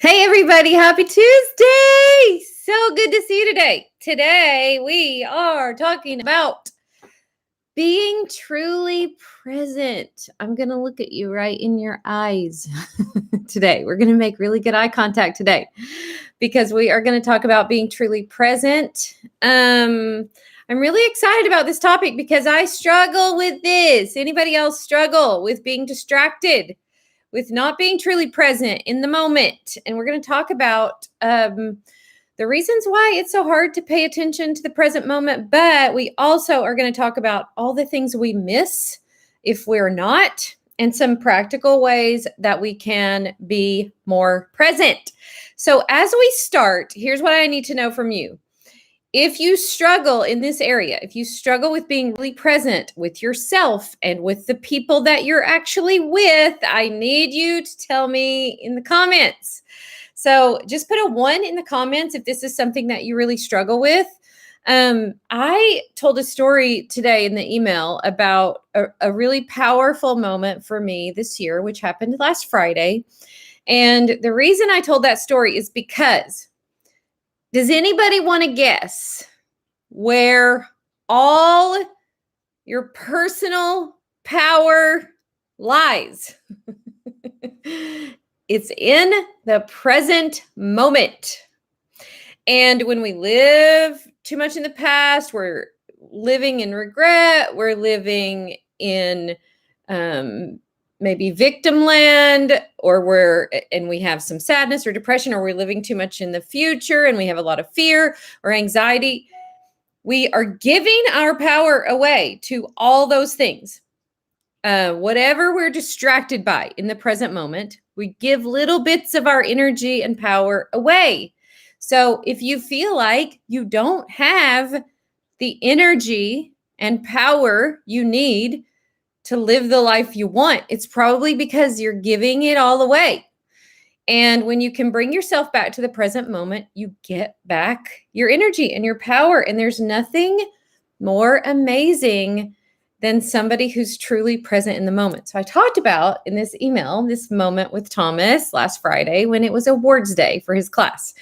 Hey, everybody. Happy Tuesday. So good to see you today. Today, we are talking about being truly present. I'm going to look at you right in your eyes today. We're going to make really good eye contact today because we are going to talk about being truly present. I'm really excited about this topic because I struggle with this. Anybody else struggle with being distracted? With not being truly present in the moment. And we're going to talk about the reasons why it's so hard to pay attention to the present moment. But we also are going to talk about all the things we miss if we're not, and some practical ways that we can be more present. So as we start, here's what I need to know from you. If you struggle in this area, if you struggle with being really present with yourself and with the people that you're actually with, I need you to tell me in the comments. So just put a 1 in the comments if this is something that you really struggle with. I told a story today in the email about a really powerful moment for me this year, which happened last Friday. And the reason I told that story is because does anybody want to guess where all your personal power lies? It's in the present moment. And when we live too much in the past, we're living in regret, we're living in maybe victim land, or we have some sadness or depression, or we're living too much in the future and we have a lot of fear or anxiety. We are giving our power away to all those things. Whatever we're distracted by in the present moment, we give little bits of our energy and power away. So if you feel like you don't have the energy and power you need to live the life you want, it's probably because you're giving it all away. And when you can bring yourself back to the present moment, you get back your energy and your power. And there's nothing more amazing than somebody who's truly present in the moment. So I talked about in this email, this moment with Thomas last Friday when it was awards day for his class.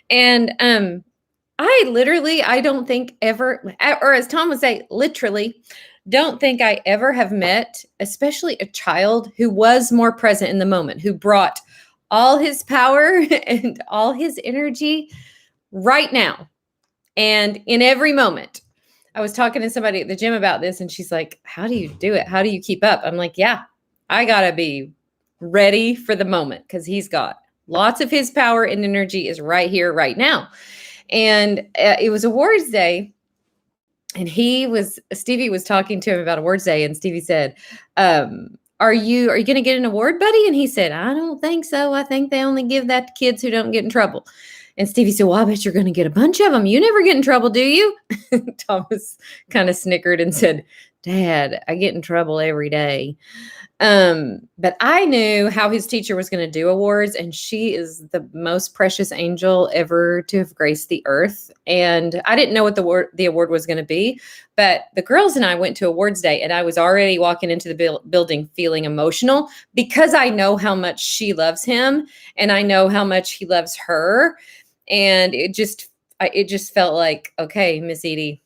And I don't think ever, or as Tom would say, literally, don't think I ever have met, especially a child who was more present in the moment, who brought all his power and all his energy right now and in every moment. I was talking to somebody at the gym about this, and she's like, how do you do it? How do you keep up? I'm like, yeah, I got to be ready for the moment because he's got lots of his power and energy is right here, right now. And it was awards day. And Stevie was talking to him about awards day, and Stevie said, are you going to get an award, buddy? And he said, I don't think so. I think they only give that to kids who don't get in trouble. And Stevie said, well, I bet you're going to get a bunch of them. You never get in trouble, do you? Thomas kind of snickered and said, Dad, I get in trouble every day. But I knew how his teacher was going to do awards, and she is the most precious angel ever to have graced the earth. And I didn't know what the award was going to be, but the girls and I went to awards day, and I was already walking into the building feeling emotional because I know how much she loves him, and I know how much he loves her. And it just felt like, okay, Miss Edie,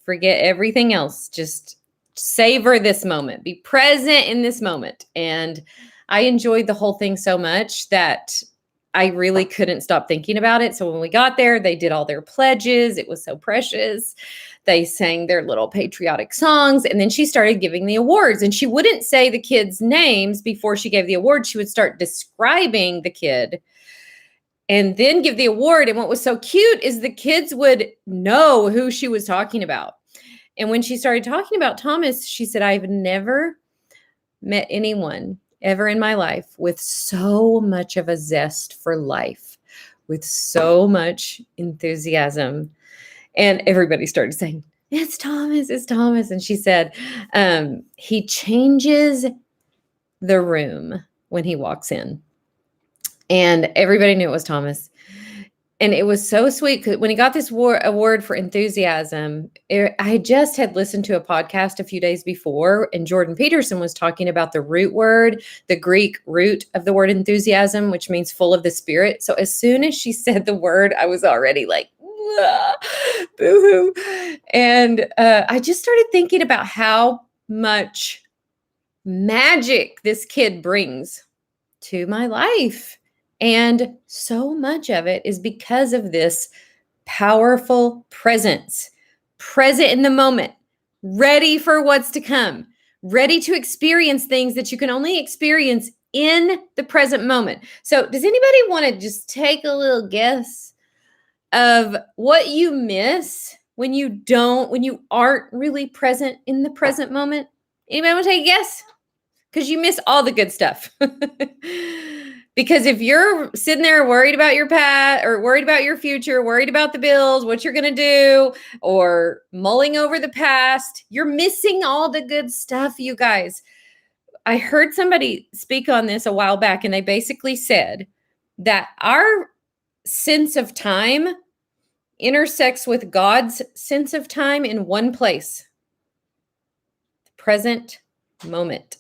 forget everything else. Just savor this moment, be present in this moment. And I enjoyed the whole thing so much that I really couldn't stop thinking about it. So when we got there, they did all their pledges. It was so precious. They sang their little patriotic songs. And then she started giving the awards. And she wouldn't say the kids' names before she gave the award. She would start describing the kid and then give the award. And what was so cute is the kids would know who she was talking about. And when she started talking about Thomas, she said, I've never met anyone ever in my life with so much of a zest for life, with so much enthusiasm. And everybody started saying, it's Thomas, it's Thomas. And she said, he changes the room when he walks in. And everybody knew it was Thomas. And it was so sweet 'cause when he got this award for enthusiasm, I just had listened to a podcast a few days before, and Jordan Peterson was talking about the root word, the Greek root of the word enthusiasm, which means full of the Spirit. So as soon as she said the word, I was already like, boo-hoo. And I just started thinking about how much magic this kid brings to my life. And so much of it is because of this powerful presence, present in the moment, ready for what's to come, ready to experience things that you can only experience in the present moment. So, does anybody want to just take a little guess of what you miss when you aren't really present in the present moment? Anybody want to take a guess? Because you miss all the good stuff. Because if you're sitting there worried about your past or worried about your future, worried about the bills, what you're going to do, or mulling over the past, you're missing all the good stuff, you guys. I heard somebody speak on this a while back, and they basically said that our sense of time intersects with God's sense of time in one place, the present moment.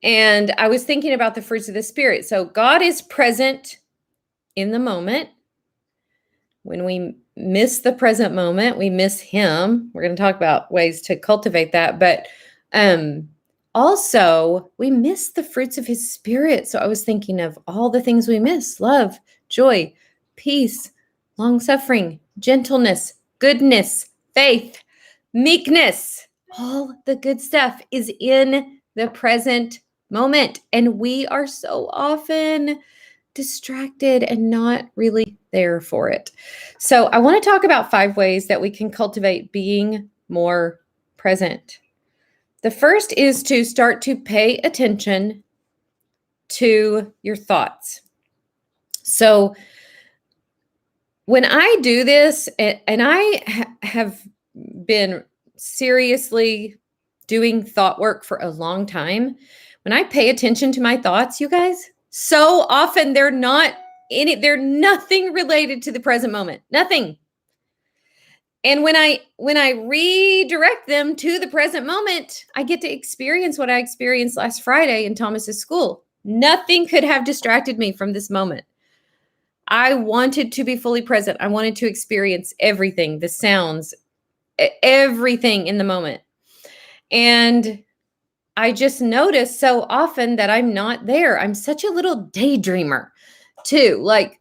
And I was thinking about the fruits of the Spirit. So God is present in the moment. When we miss the present moment, we miss Him. We're going to talk about ways to cultivate that. But also, we miss the fruits of His Spirit. So I was thinking of all the things we miss: love, joy, peace, long-suffering, gentleness, goodness, faith, meekness. All the good stuff is in the present moment. And we are so often distracted and not really there for it. So I want to talk about 5 ways that we can cultivate being more present. The first is to start to pay attention to your thoughts. So when I do this, and I have been seriously doing thought work for a long time, when I pay attention to my thoughts, you guys, so often they're nothing related to the present moment. Nothing. And when I redirect them to the present moment, I get to experience what I experienced last Friday in Thomas's school. Nothing could have distracted me from this moment. I wanted to be fully present. I wanted to experience everything, the sounds, everything in the moment. And I just notice so often that I'm not there. I'm such a little daydreamer too. Like,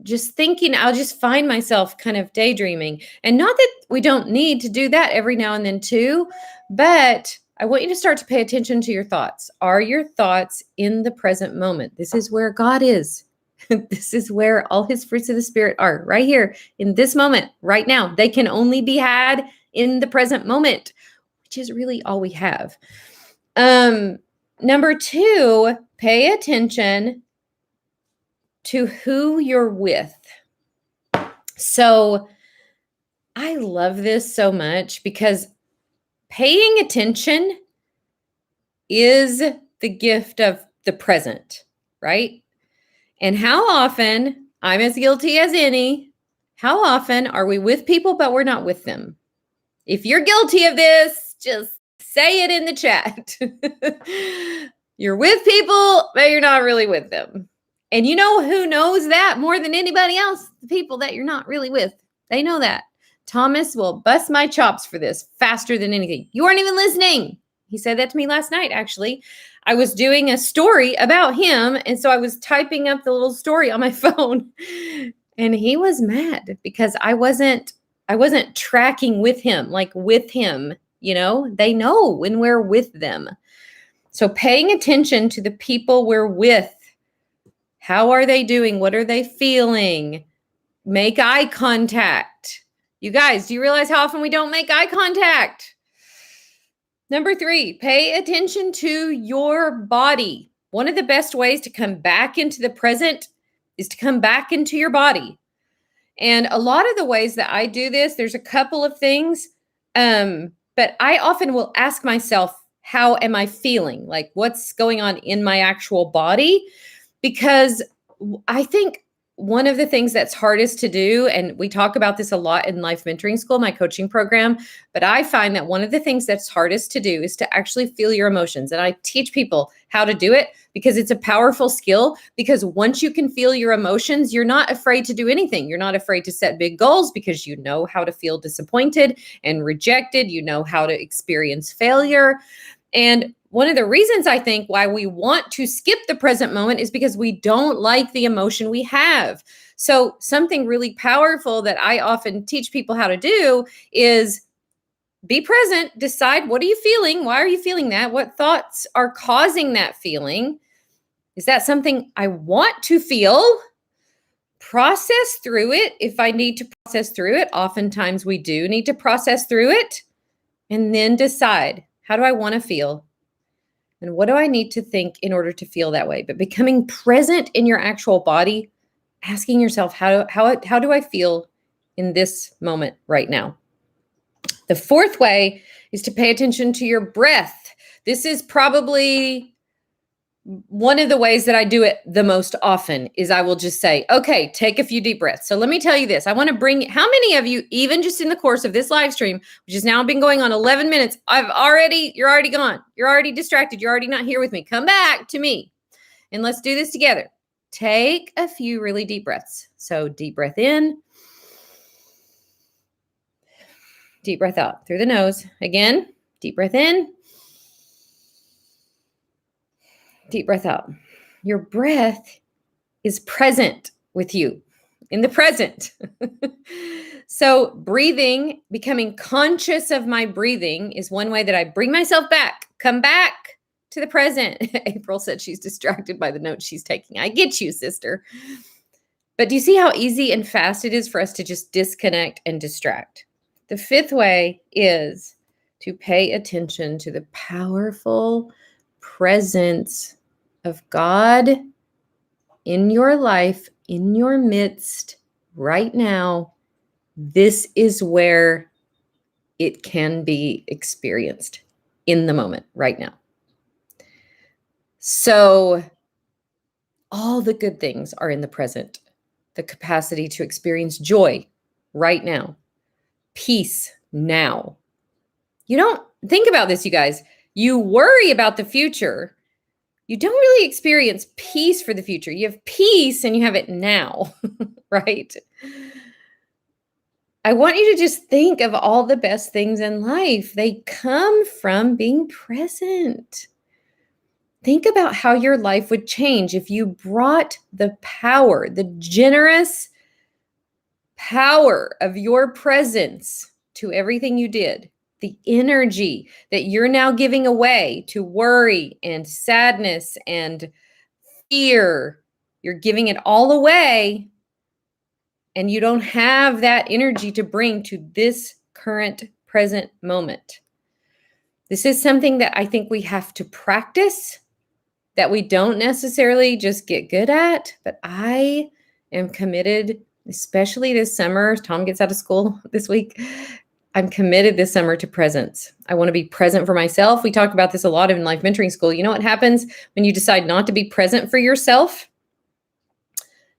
just thinking, I'll just find myself kind of daydreaming. And not that we don't need to do that every now and then too, but I want you to start to pay attention to your thoughts. Are your thoughts in the present moment? This is where God is. This is where all His fruits of the Spirit are, right here in this moment, right now. They can only be had in the present moment, which is really all we have. Number 2, pay attention to who you're with. So I love this so much because paying attention is the gift of the present, right? And how often, I'm as guilty as any, how often are we with people, but we're not with them? If you're guilty of this, just say it in the chat. You're with people, but you're not really with them. And you know who knows that more than anybody else? The people that you're not really with. They know that. Thomas will bust my chops for this faster than anything. You weren't even listening. He said that to me last night, actually. I was doing a story about him, and so I was typing up the little story on my phone. And he was mad because I wasn't tracking with him, like with him, they know when we're with them. So paying attention to the people we're with. How are they doing? What are they feeling? Make eye contact. You guys, do you realize how often we don't make eye contact? Number 3, pay attention to your body. One of the best ways to come back into the present is to come back into your body. And a lot of the ways that I do this, there's a couple of things, but I often will ask myself, how am I feeling? Like, what's going on in my actual body? Because I think one of the things that's hardest to do, and we talk about this a lot in Life Mentoring School, my coaching program, but I find that one of the things that's hardest to do is to actually feel your emotions. And I teach people how to do it because it's a powerful skill. Because once you can feel your emotions, you're not afraid to do anything. You're not afraid to set big goals because you know how to feel disappointed and rejected. You know how to experience failure. And one of the reasons I think why we want to skip the present moment is because we don't like the emotion we have. So something really powerful that I often teach people how to do is be present, decide, what are you feeling? Why are you feeling that? What thoughts are causing that feeling? Is that something I want to feel? Process through it. If I need to process through it, oftentimes we do need to process through it, and then decide, how do I want to feel? And what do I need to think in order to feel that way? But becoming present in your actual body, asking yourself, how do I feel in this moment right now? The fourth way is to pay attention to your breath. This is probably one of the ways that I do it the most often is I will just say, okay, take a few deep breaths. So let me tell you this. I want to bring, how many of you, even just in the course of this live stream, which has now been going on 11 minutes, you're already gone. You're already distracted. You're already not here with me. Come back to me and let's do this together. Take a few really deep breaths. So deep breath in, deep breath out through the nose. Again, deep breath in, deep breath out. Your breath is present with you in the present. So breathing, becoming conscious of my breathing is one way that I bring myself back, come back to the present. April said she's distracted by the notes she's taking. I get you, sister. But do you see how easy and fast it is for us to just disconnect and distract? The fifth way is to pay attention to the powerful presence of God in your life, in your midst, right now. This is where it can be experienced in the moment, right now. So all the good things are in the present. The capacity to experience joy right now, peace now. You don't think about this, you guys. You worry about the future. You don't really experience peace for the future. You have peace and you have it now, right? I want you to just think of all the best things in life. They come from being present. Think about how your life would change if you brought the power, the generous power of your presence to everything you did. The energy that you're now giving away to worry and sadness and fear, you're giving it all away, and you don't have that energy to bring to this current present moment. This is something that I think we have to practice, that we don't necessarily just get good at, but I am committed, especially this summer. Tom gets out of school this week. I'm committed this summer to presence. I want to be present for myself. We talk about this a lot in Life Mentoring School. You know what happens when you decide not to be present for yourself?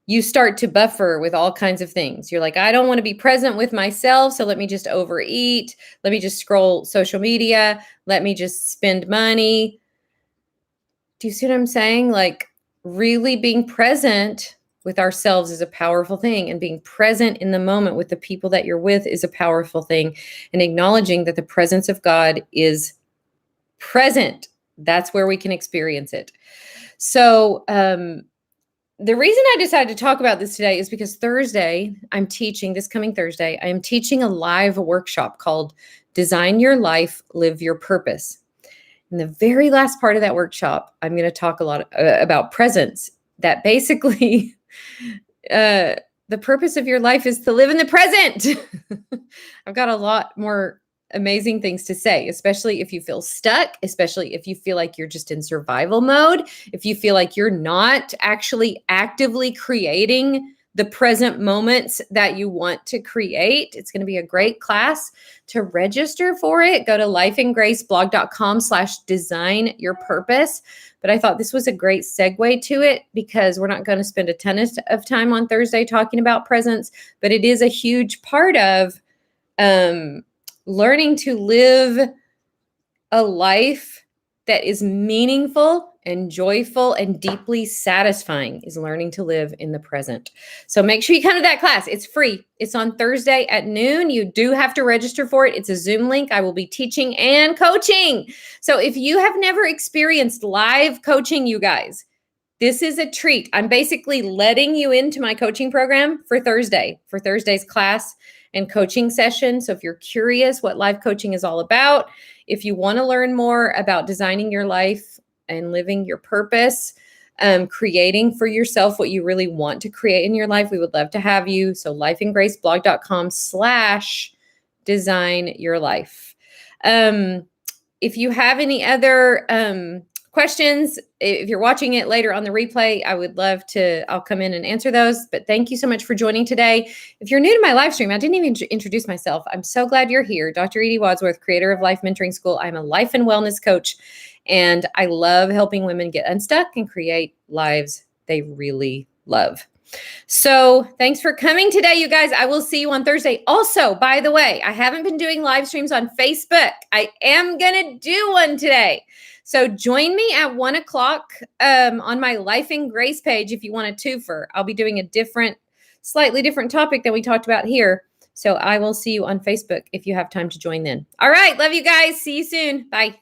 You start to buffer with all kinds of things. You're like, I don't want to be present with myself, so let me just overeat. Let me just scroll social media. Let me just spend money. Do you see what I'm saying? Like, really being present with ourselves is a powerful thing, and being present in the moment with the people that you're with is a powerful thing, and acknowledging that the presence of God is present. That's where we can experience it. So the reason I decided to talk about this today is because Thursday, this coming Thursday, I am teaching a live workshop called Design Your Life, Live Your Purpose. In the very last part of that workshop, I'm going to talk a lot about presence, that basically the purpose of your life is to live in the present. I've got a lot more amazing things to say, especially if you feel stuck, especially if you feel like you're just in survival mode, if you feel like you're not actually actively creating the present moments that you want to create. It's going to be a great class. To register for it, go to lifeandgraceblog.com/design your purpose. But I thought this was a great segue to it because we're not going to spend a ton of time on Thursday talking about presence, but it is a huge part of learning to live a life that is meaningful and joyful and deeply satisfying, is learning to live in the present. So make sure you come to that class. It's free. It's on Thursday at noon. You do have to register for it. It's a Zoom link. I will be teaching and coaching. So if you have never experienced live coaching, you guys, this is a treat. I'm basically letting you into my coaching program for Thursday's class and coaching session. So if you're curious what live coaching is all about, if you want to learn more about designing your life and living your purpose, creating for yourself what you really want to create in your life, we would love to have you. So lifeandgraceblog.com/design your life. If you have any other questions, if you're watching it later on the replay, I'll come in and answer those. But thank you so much for joining today. If you're new to my live stream, I didn't even introduce myself. I'm so glad you're here. Dr. Edie Wadsworth, creator of Life Mentoring School. I'm a life and wellness coach, and I love helping women get unstuck and create lives they really love. So thanks for coming today, you guys. I will see you on Thursday. Also, by the way, I haven't been doing live streams on Facebook. I am going to do one today. So join me at 1:00 on my Life and Grace page if you want a twofer. I'll be doing a slightly different topic than we talked about here. So I will see you on Facebook if you have time to join then. All right. Love you guys. See you soon. Bye.